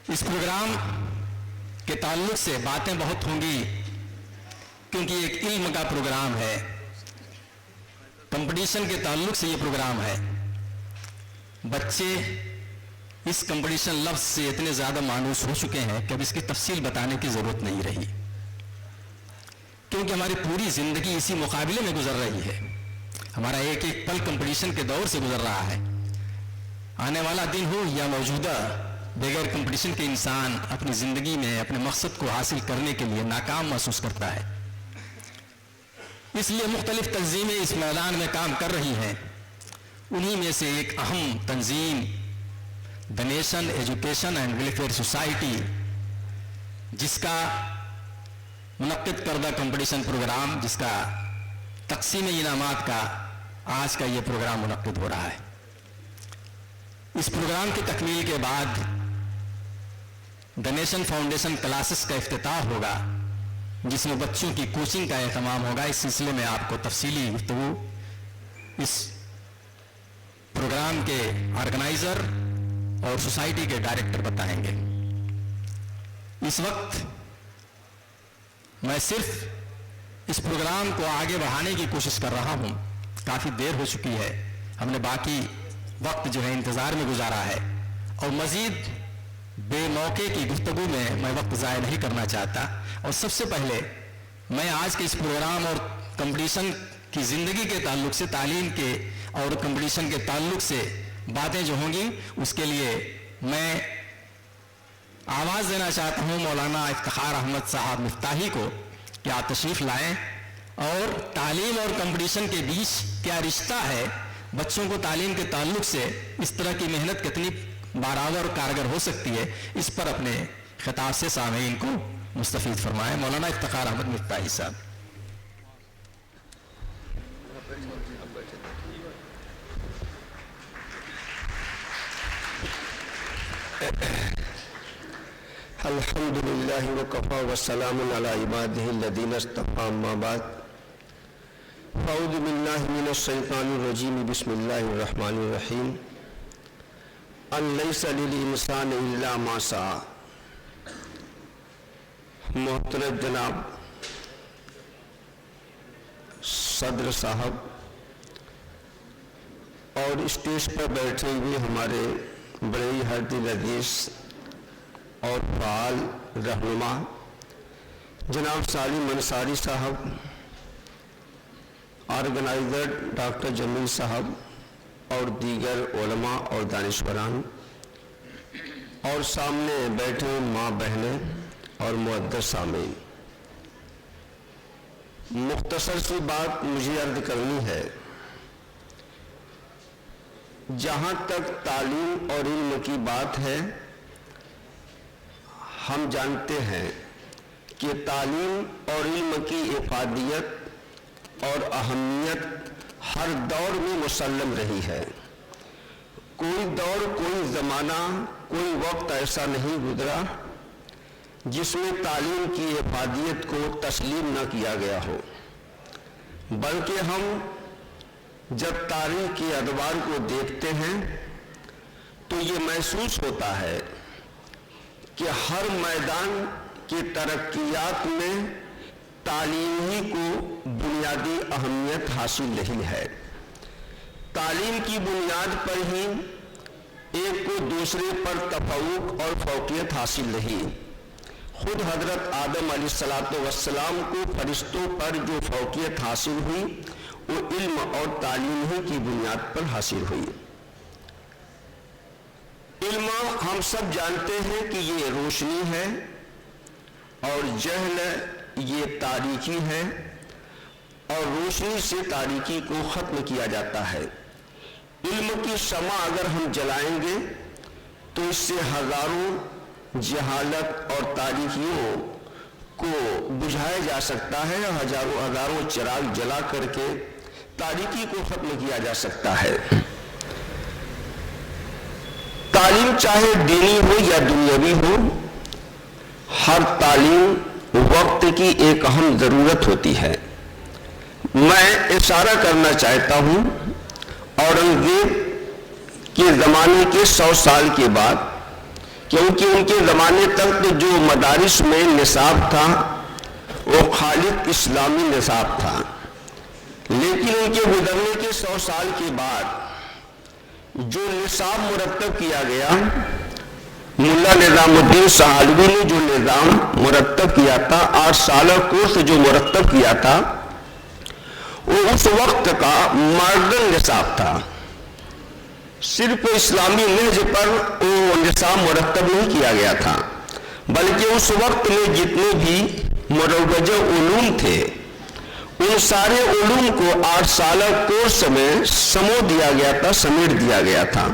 اس programme کے تعلق سے باتیں بہت ہوں گی کیونکہ ایک علم کا پروگرام ہے، کمپٹیشن کے تعلق سے یہ پروگرام ہے۔ بچے اس کمپٹیشن لفظ سے اتنے زیادہ مانوس ہو چکے ہیں کہ اب اس کی تفصیل بتانے کی ضرورت نہیں رہی، کیونکہ ہماری پوری زندگی اسی مقابلے میں گزر رہی ہے۔ ہمارا ایک ایک پل کمپٹیشن کے دور سے گزر رہا ہے۔ آنے والا دن ہو یا موجودہ، بغیر کمپٹیشن کے انسان اپنی زندگی میں اپنے مقصد کو حاصل کرنے کے لیے ناکام محسوس کرتا ہے۔ اس لیے مختلف تنظیمیں اس میدان میں کام کر رہی ہیں۔ انہی میں سے ایک اہم تنظیم the nation education and welfare society, جس کا منعقد کردہ کمپٹیشن پروگرام، جس کا تقسیم انعامات کا آج کا یہ پروگرام منعقد ہو رہا ہے۔ اس پروگرام کی تکمیل کے بعد دی نیشن فاؤنڈیشن کلاسز کا افتتاح ہوگا، جس میں بچوں کی کوچنگ کا اہتمام ہوگا۔ اس سلسلے میں آپ کو تفصیلی گفتگو اس پروگرام کے آرگنائزر اور سوسائٹی کے ڈائریکٹر بتائیں گے۔ اس وقت میں صرف اس پروگرام کو آگے بڑھانے کی کوشش کر رہا ہوں۔ کافی دیر ہو چکی ہے، ہم نے باقی وقت جو ہے انتظار میں گزارا ہے، اور مزید بے موقع کی گفتگو میں میں وقت ضائع نہیں کرنا چاہتا۔ اور سب سے پہلے میں آج کے اس پروگرام اور کمپٹیشن کی زندگی کے تعلق سے، تعلیم کے اور کمپٹیشن کے تعلق سے باتیں جو ہوں گی، اس کے لیے میں آواز دینا چاہتا ہوں مولانا افتخار احمد صاحب مفتاحی کو کہ آپ تشریف لائیں، اور تعلیم اور کمپٹیشن کے بیچ کیا رشتہ ہے، بچوں کو تعلیم کے تعلق سے اس طرح کی محنت کتنی بارآور اور کارگر ہو سکتی ہے، اس پر اپنے خطاب سے سامعین کو مستفید فرمائیں۔ مولانا افتخار احمد مفتاحی صاحب۔ الحمد للہ وکفی والسلام علی عبادہ الذین اصطفی، اما بعد، اعوذ باللہ من الشیطان الرجیم، بسم اللہ الرحمن الرحیم۔ ان لیس للانسان الا ما سعی۔ محترم جناب صدر صاحب اور اسٹیج پر بیٹھے ہوئے ہمارے بڑے ہی ہردل عزیز اور فعال رہنما جناب سالم انصاری صاحب، آرگنائزر ڈاکٹر جمیل صاحب اور دیگر علماء اور دانشوران، اور سامنے بیٹھے ماں بہنیں اور معزز سامعین، مختصر سی بات مجھے عرض کرنی ہے۔ جہاں تک تعلیم اور علم کی بات ہے، ہم جانتے ہیں کہ تعلیم اور علم کی افادیت اور اہمیت ہر دور میں مسلم رہی ہے۔ کوئی دور، کوئی زمانہ، کوئی وقت ایسا نہیں گزرا جس میں تعلیم کی افادیت کو تسلیم نہ کیا گیا ہو، بلکہ ہم جب تاریخ کے ادوار کو دیکھتے ہیں تو یہ محسوس ہوتا ہے کہ ہر میدان کی ترقیات میں تعلیم ہی کو بنیادی اہمیت حاصل رہی ہے۔ تعلیم کی بنیاد پر ہی ایک کو دوسرے پر تفوق اور فوقیت حاصل رہی۔ خود حضرت آدم علیہ السلام کو فرشتوں پر جو فوقیت حاصل ہوئی، وہ علم اور تعلیم ہی کی بنیاد پر حاصل ہوئی۔ علم ہم سب جانتے ہیں کہ یہ روشنی ہے، اور جہل یہ تاریکی ہے، اور روشنی سے تاریکی کو ختم کیا جاتا ہے۔ علم کی شمع اگر ہم جلائیں گے تو اس سے ہزاروں جہالت اور تاریکیوں کو بجھایا جا سکتا ہے، ہزاروں چراغ جلا کر کے تاریکی کو ختم کیا جا سکتا ہے۔ تعلیم چاہے دینی ہو یا دنیاوی ہو، ہر تعلیم وقت کی ایک اہم ضرورت ہوتی ہے۔ میں اشارہ کرنا چاہتا ہوں اورنگزیب کے زمانے کے 100 سال کے بعد کیونکہ ان کے زمانے تک جو مدارس میں نصاب تھا وہ خالص اسلامی نصاب تھا، لیکن ان کے گزرنے کے 100 سال کے بعد جو نصاب مرتب کیا گیا، ملا نظام الدین سہالوی نے جو نظام مرتب کیا تھا، 8 سالہ کورس جو مرتب کیا تھا، وہ اس وقت کا ماڈرن نصاب تھا۔ صرف اسلامی نہج پر وہ نصاب مرتب نہیں کیا گیا تھا، بلکہ اس وقت میں جتنے بھی مروجہ علوم تھے ان سارے علوم کو 8 سالہ کورس میں سمو دیا گیا تھا، سمیٹ دیا گیا تھا۔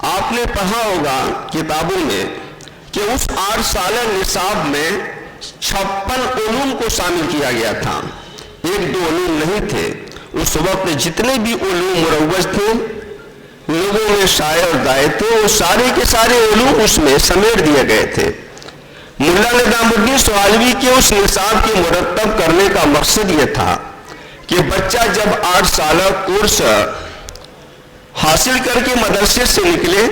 آپ نے پڑھا ہوگا کتابوں میں کہ اس 8 سالہ نصاب میں 56 علوم کو شامل کیا گیا تھا، 1-2 علوم نہیں تھے۔ اس وقت جتنے بھی علوم مروج تھے، لوگوں میں شائع اور دائع تھے، وہ سارے کے سارے علوم اس میں سمیٹ دیے گئے تھے۔ ملا نظام الدین سہالوی کے اس نصاب کے مرتب کرنے کا مقصد یہ تھا کہ بچہ جب 8 سالہ کورس حاصل کر کے مدرسے سے نکلے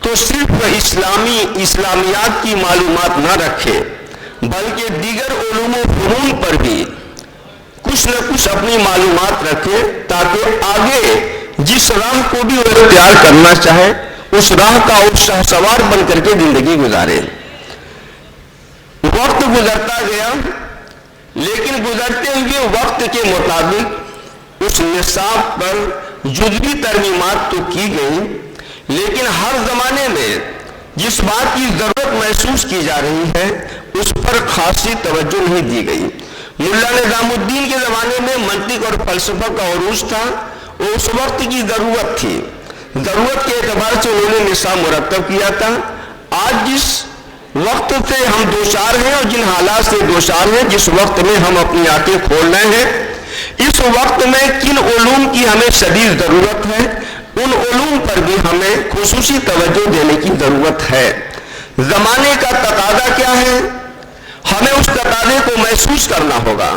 تو صرف اسلامیات کی معلومات نہ رکھے، بلکہ دیگر علوم و فنون پر بھی کچھ نہ کچھ اپنی معلومات رکھے، تاکہ آگے جس راہ کو بھی وہ اختیار کرنا چاہے اس راہ کا وہ شاہ سوار بن کر کے زندگی گزارے۔ وقت گزرتا گیا، لیکن گزرتے ہوئے وقت کے مطابق اس نصاب پر جزوی ترمیمات تو کی گئی، لیکن ہر زمانے میں جس بات کی ضرورت محسوس کی جا رہی ہے اس پر خاصی توجہ نہیں دی گئی۔ ملا نظام الدین کے زمانے میں منطق اور فلسفہ کا عروج تھا، اس وقت کی ضرورت تھی، ضرورت کے اعتبار سے انہوں نے نصاب مرتب کیا تھا۔ آج جس وقت سے ہم دوچار ہیں اور جن حالات سے دوچار ہیں، جس وقت میں ہم اپنی آنکھیں کھول رہے ہیں، اس وقت میں کن علوم کی ہمیں شدید ضرورت ہے، ان علوم پر بھی ہمیں خصوصی توجہ دینے کی ضرورت ہے۔ زمانے کا تقاضا کیا ہے، ہمیں اس تقاضے کو محسوس کرنا ہوگا۔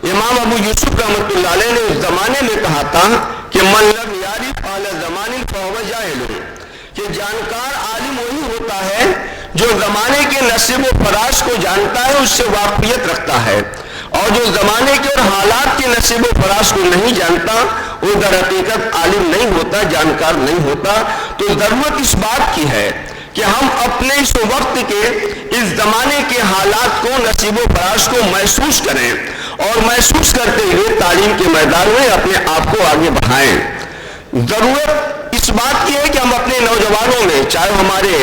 امام ابو یوسف رحمۃ اللہ علیہ نے اس زمانے میں کہا تھا کہ من لم یعرف اہل زمان فہو جاہل، کہ جانکار عالم وہی ہوتا ہے جو زمانے کے نصب و فراز کو جانتا ہے، اس سے واقفیت رکھتا ہے، اور جو زمانے کے اور حالات کے نصب و فراز کو نہیں جانتا وہ در حقیقت عالم نہیں ہوتا، جانکار نہیں ہوتا۔ تو ضرورت اس بات کی ہے کہ ہم اپنے اس وقت کے، اس زمانے کے حالات کو، نصیب و فراز کو محسوس کریں، اور محسوس کرتے ہوئے تعلیم کے میدان میں اپنے آپ کو آگے بڑھائیں۔ ضرورت اس بات کی ہے کہ ہم اپنے نوجوانوں میں، چاہے ہمارے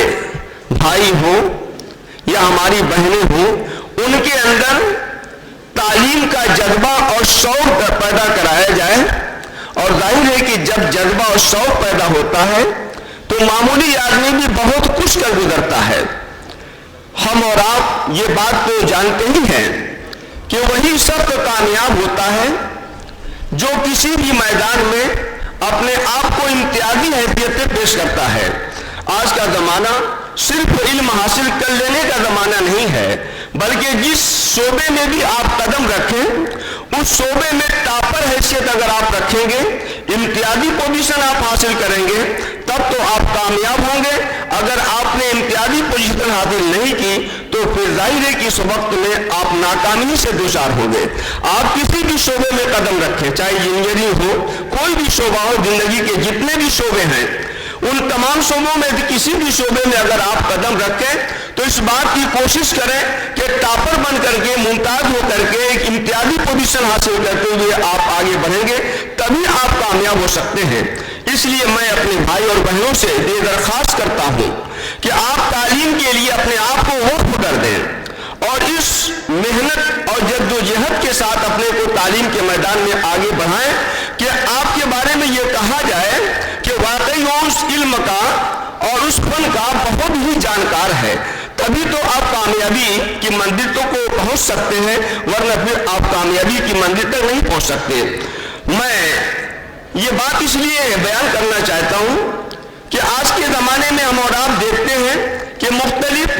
بھائی ہوں یا ہماری بہنیں ہوں، ان کے اندر تعلیم کا جذبہ اور شوق پیدا کرایا جائے۔ اور ظاہر ہے کہ جب جذبہ اور شوق پیدا ہوتا ہے تو معمولی آدمی بھی بہت کچھ کر گزرتا ہے۔ ہم اور آپ یہ بات تو جانتے ہی ہیں کہ وہی شخص کامیاب ہوتا ہے جو کسی بھی میدان میں اپنے آپ کو امتیازی حیثیت سے پیش کرتا ہے۔ آج کا زمانہ صرف علم حاصل کر لینے کا زمانہ نہیں ہے، بلکہ جس شعبے میں بھی آپ قدم رکھیں اس شعبے میں ٹاپر حیثیت اگر آپ رکھیں گے، امتیازی پوزیشن آپ حاصل کریں گے، تب تو آپ کامیاب ہوں گے۔ اگر آپ نے امتیازی پوزیشن حاصل نہیں کی تو پھر ظاہر ہے کہ اس وقت میں آپ ناکامی سے دوچار ہوں گے۔ آپ کسی بھی شعبے میں قدم رکھیں، چاہے انجینئرنگ ہو، کوئی بھی شعبہ ہو، زندگی کے جتنے بھی شعبے ہیں ان تمام شعبوں میں کسی بھی شعبے میں اگر آپ قدم رکھیں تو اس بات کی کوشش کریں کہ ٹاپر بن کر کے، ممتاز ہو کر کے، ایک امتیازی پوزیشن حاصل کرتے ہوئے آپ آگے بڑھیں گے، تبھی آپ کامیاب ہو سکتے ہیں۔ اس لیے میں اپنے بھائی اور بہنوں سے یہ درخواست کرتا ہوں کہ آپ تعلیم کے لیے اپنے آپ کو وقف کر دیں اور اس محنت اور جدوجہد کے ساتھ اپنے کو تعلیم کے میدان میں آگے بڑھائیں کہ آپ کے بارے میں یہ کہا جائے کہ واقعی وہ اس علم کا اور اس فن کا بہت ہی جانکار ہے۔ تبھی تو آپ کامیابی کی منزل کو پہنچ سکتے ہیں، ورنہ پھر آپ کامیابی کی منزل تک نہیں پہنچ سکتے۔ میں یہ بات اس لیے بیان کرنا چاہتا ہوں کہ آج کے زمانے میں ہم اور آپ دیکھتے ہیں کہ مختلف